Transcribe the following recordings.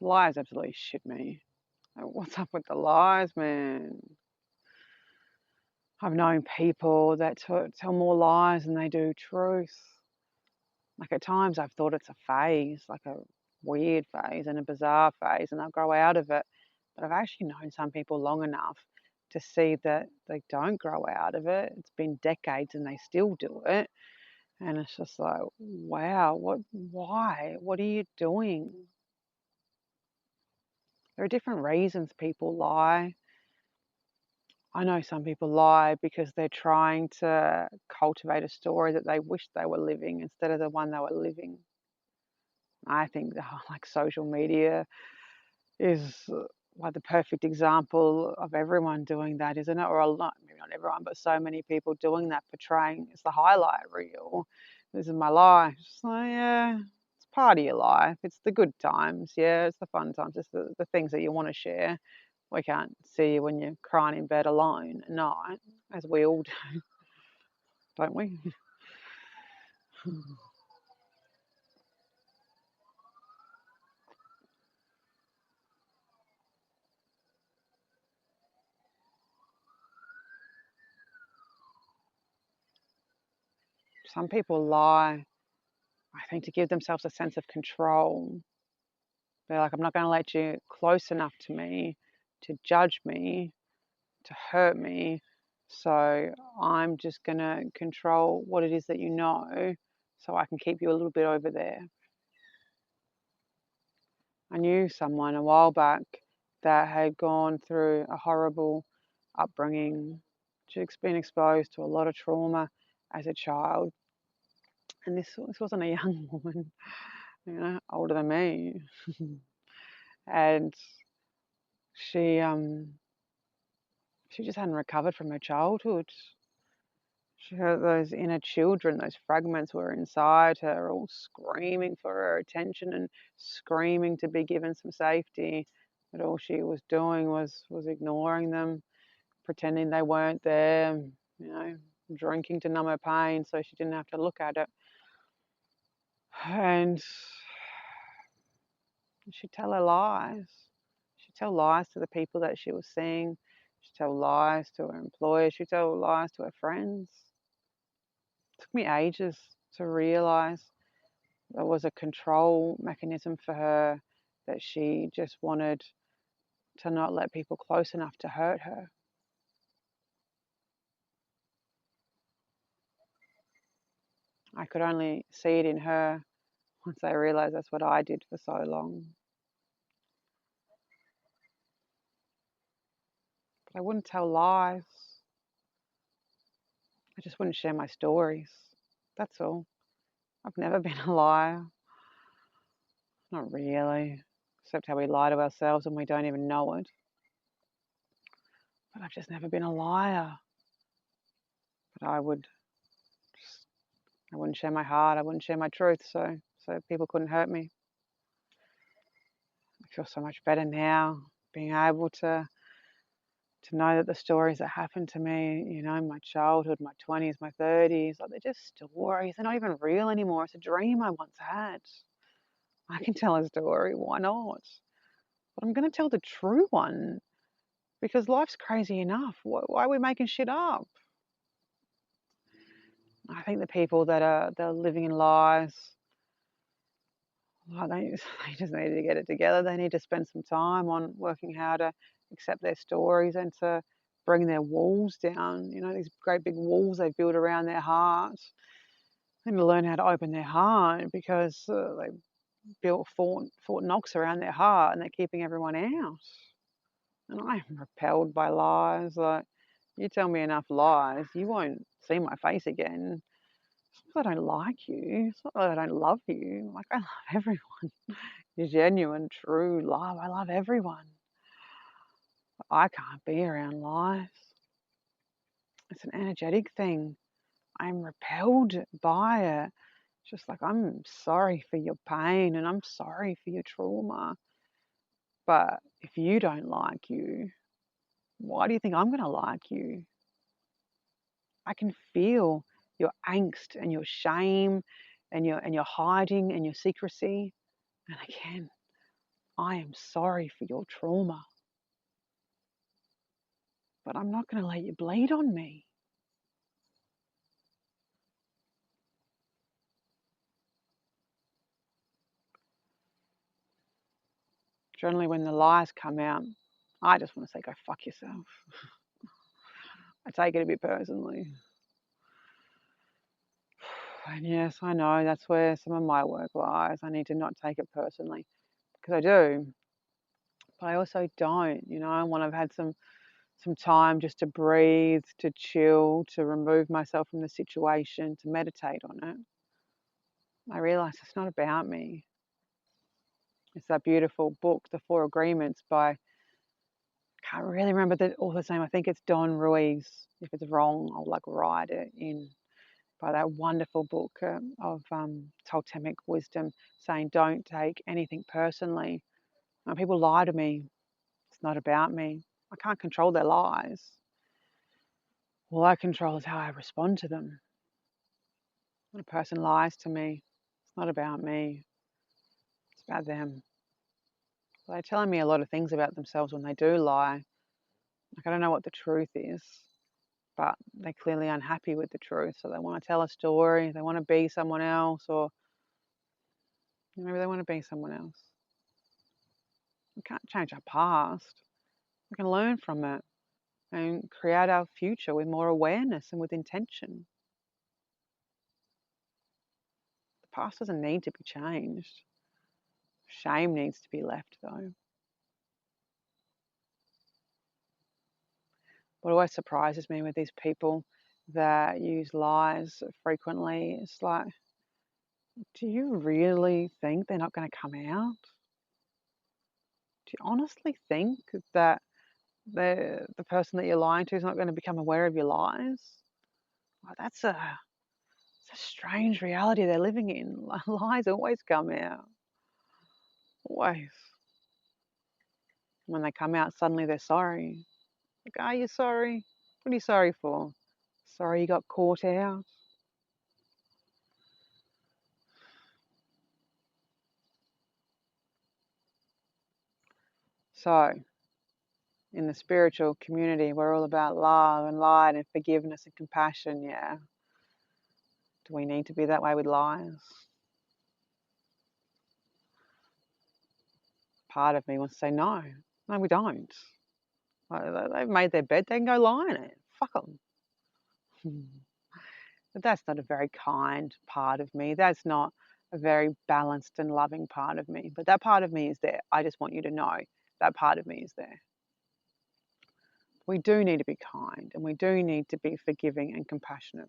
Lies absolutely shit me. Like, what's up with the lies, man? I've known people that tell more lies than they do truth. Like at times I've thought it's a phase, like a weird phase and a bizarre phase, and they'll grow out of it. But I've actually known some people long enough to see that they don't grow out of it. It's been decades and they still do it. And it's just like, wow, why? What are you doing? There are different reasons people lie. I know some people lie because they're trying to cultivate a story that they wish they were living instead of the one they were living. I think the whole like social media is like the perfect example of everyone doing that, isn't it? Or a lot, maybe not everyone, but so many people doing that, portraying it's the highlight reel. This is my life. So yeah, it's part of your life. It's the good times. Yeah, it's the fun times. It's the things that you want to share. We can't see you when you're crying in bed alone at night, as we all do, don't we? Some people lie, I think, to give themselves a sense of control. They're like, I'm not going to let you close enough to me to judge me, to hurt me. So I'm just going to control what it is that you know so I can keep you a little bit over there. I knew someone a while back that had gone through a horrible upbringing. She'd been exposed to a lot of trauma as a child. And this wasn't a young woman, older than me. And she she just hadn't recovered from her childhood. She had those inner children, those fragments were inside her, all screaming for her attention and screaming to be given some safety. But all she was doing was ignoring them, pretending they weren't there, drinking to numb her pain so she didn't have to look at it. And she'd tell her lies. She'd tell lies to the people that she was seeing. She'd tell lies to her employers. She'd tell lies to her friends. It took me ages to realize there was a control mechanism for her, that she just wanted to not let people close enough to hurt her. I could only see it in her once I realized that's what I did for so long. But I wouldn't tell lies. I just wouldn't share my stories. That's all. I've never been a liar. Not really. Except how we lie to ourselves and we don't even know it. But I've just never been a liar. But I wouldn't share my heart. I wouldn't share my truth, so people couldn't hurt me. I feel so much better now, being able to know that the stories that happened to me, in my childhood, my 20s, my 30s, like they're just stories. They're not even real anymore. It's a dream I once had. I can tell a story. Why not? But I'm going to tell the true one because life's crazy enough. Why are we making shit up? I think the people that are living in lies, well, they just need to get it together. They need to spend some time on working how to accept their stories and to bring their walls down. These great big walls they've built around their heart. They need to learn how to open their heart because they built Fort Knox around their heart and they're keeping everyone out. And I'm repelled by lies. Like, you tell me enough lies, you won't see my face again. It's not that I don't like you. It's not that I don't love you. Like, I love everyone. Genuine, true love. I love everyone. I can't be around lies. It's an energetic thing. I'm repelled by it. Just like, I'm sorry for your pain and I'm sorry for your trauma. But if you don't like you, why do you think I'm going to like you? I can feel your angst and your shame and your hiding and your secrecy. And I can. I am sorry for your trauma, but I'm not going to let you bleed on me. Generally, when the lies come out, I just want to say, go fuck yourself. I take it a bit personally. And yes, I know that's where some of my work lies. I need to not take it personally because I do, but I also don't. When I've had some time just to breathe, to chill, to remove myself from the situation, to meditate on it, I realize it's not about me. It's that beautiful book, The Four Agreements by, can't really remember the author's name. I think it's Don Ruiz. If it's wrong, I'll write it in. By that wonderful book of Toltemic wisdom, saying don't take anything personally. When people lie to me, it's not about me. I can't control their lies. All I control is how I respond to them. When a person lies to me, it's not about me. It's about them. They're telling me a lot of things about themselves when they do lie. I don't know what the truth is, but they're clearly unhappy with the truth. So they want to tell a story. They want to be someone else, or maybe they want to be someone else. We can't change our past. We can learn from it and create our future with more awareness and with intention. The past doesn't need to be changed. Shame needs to be left, though. What always surprises me with these people that use lies frequently is do you really think they're not going to come out? Do you honestly think that the person that you're lying to is not going to become aware of your lies? Well, it's a strange reality they're living in. Lies always come out. Always. When they come out, suddenly they're sorry. Are you sorry? What are you sorry for? Sorry you got caught out? So, in the spiritual community, we're all about love and light and forgiveness and compassion, yeah. Do we need to be that way with lies? Part of me wants to say no. No, we don't. They've made their bed, they can go lie in it. Fuck them. But that's not a very kind part of me. That's not a very balanced and loving part of me. But that part of me is there. I just want you to know that part of me is there. We do need to be kind and we do need to be forgiving and compassionate.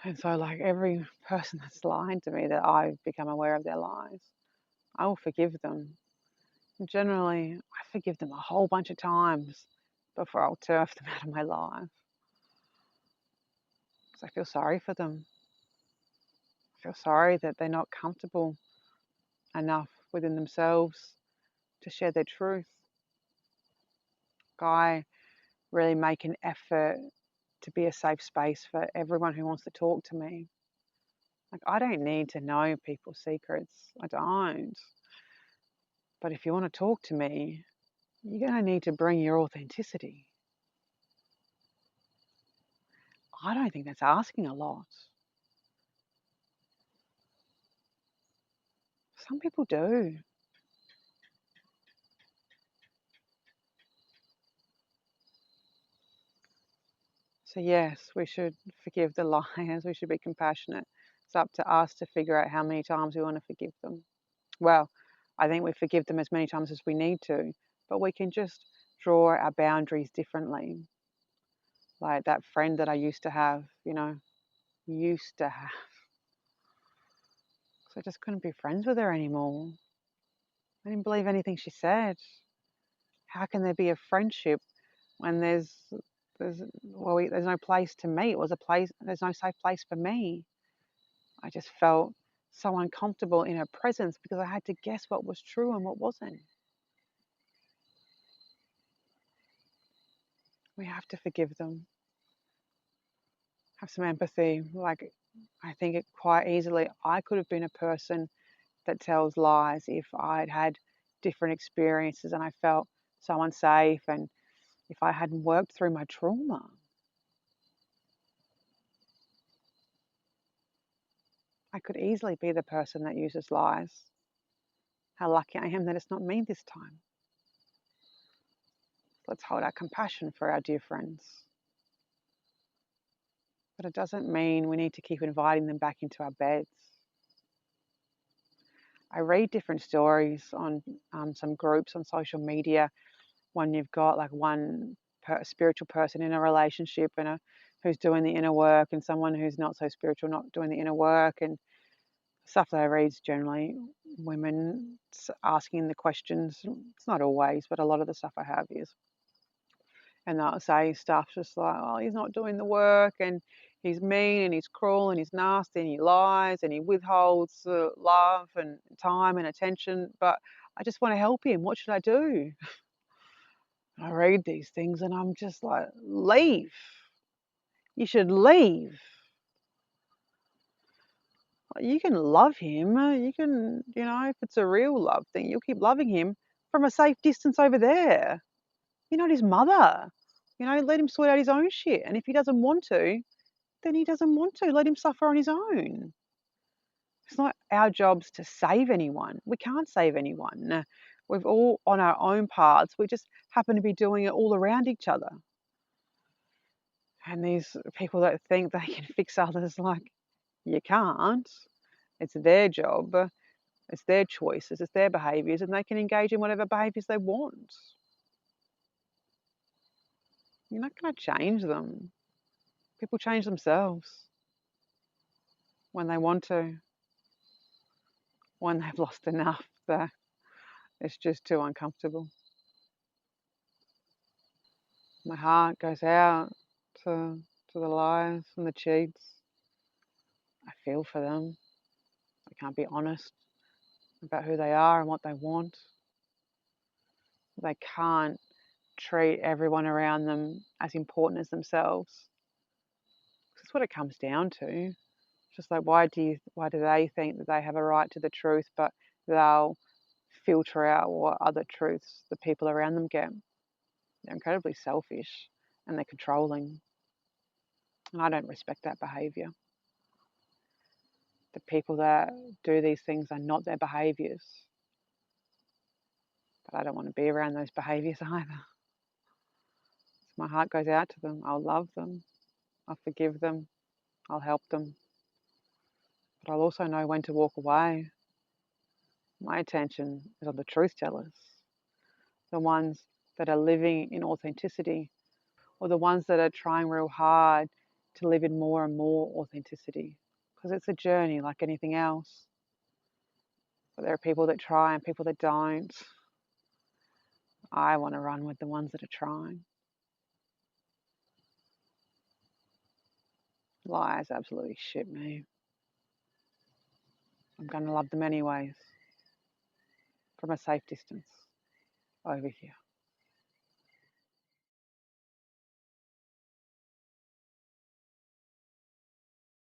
And so, every person that's lied to me that I've become aware of their lies, I will forgive them. And generally, I forgive them a whole bunch of times before I'll turf them out of my life. Because I feel sorry for them. I feel sorry that they're not comfortable enough within themselves to share their truth. I really make an effort to be a safe space for everyone who wants to talk to me. I don't need to know people's secrets. I don't. But if you want to talk to me, you're going to need to bring your authenticity. I don't think that's asking a lot. Some people do. So, yes, we should forgive the liars. We should be compassionate. It's up to us to figure out how many times we want to forgive them. Well, I think we forgive them as many times as we need to, but we can just draw our boundaries differently. Like that friend that I used to have, used to have. So I just couldn't be friends with her anymore. I didn't believe anything she said. How can there be a friendship when there's no place to meet? It was a place. There's no safe place for me. I just felt so uncomfortable in her presence because I had to guess what was true and what wasn't. We have to forgive them. Have some empathy. I think it quite easily. I could have been a person that tells lies if I'd had different experiences and I felt so unsafe, and if I hadn't worked through my trauma. I could easily be the person that uses lies. How lucky I am that it's not me this time. Let's hold our compassion for our dear friends. But it doesn't mean we need to keep inviting them back into our beds. I read different stories on some groups on social media when you've got like one spiritual person in a relationship and who's doing the inner work, and someone who's not so spiritual not doing the inner work. And stuff that I read is generally women asking the questions. It's not always, but a lot of the stuff I have is. And they'll say stuff just like, oh, he's not doing the work, and he's mean and he's cruel and he's nasty and he lies and he withholds love and time and attention. But I just want to help him. What should I do? I read these things and I'm just like, leave. You should leave. You can love him. You can, if it's a real love thing, you'll keep loving him from a safe distance over there. You're not his mother. Let him sort out his own shit. And if he doesn't want to, then he doesn't want to. Let him suffer on his own. It's not our jobs to save anyone. We can't save anyone. We're all on our own paths. We just happen to be doing it all around each other. And these people that think they can fix others, like, you can't. It's their job. It's their choices. It's their behaviours, and they can engage in whatever behaviours they want. You're not going to change them. People change themselves when they want to, when they've lost enough that it's just too uncomfortable. My heart goes out to the liars and the cheats. I feel for them. They can't be honest about who they are and what they want. They can't treat everyone around them as important as themselves. That's what it comes down to. Just like, why do they think that they have a right to the truth, but they'll filter out what other truths the people around them get? They're incredibly selfish and they're controlling. And I don't respect that behaviour. The people that do these things are not their behaviours. But I don't want to be around those behaviours either. So my heart goes out to them. I'll love them. I'll forgive them. I'll help them. But I'll also know when to walk away. My attention is on the truth tellers, the ones that are living in authenticity, or the ones that are trying real hard to live in more and more authenticity. Because it's a journey like anything else. But there are people that try and people that don't. I want to run with the ones that are trying. Lies absolutely shit me. I'm going to love them anyways, from a safe distance over here.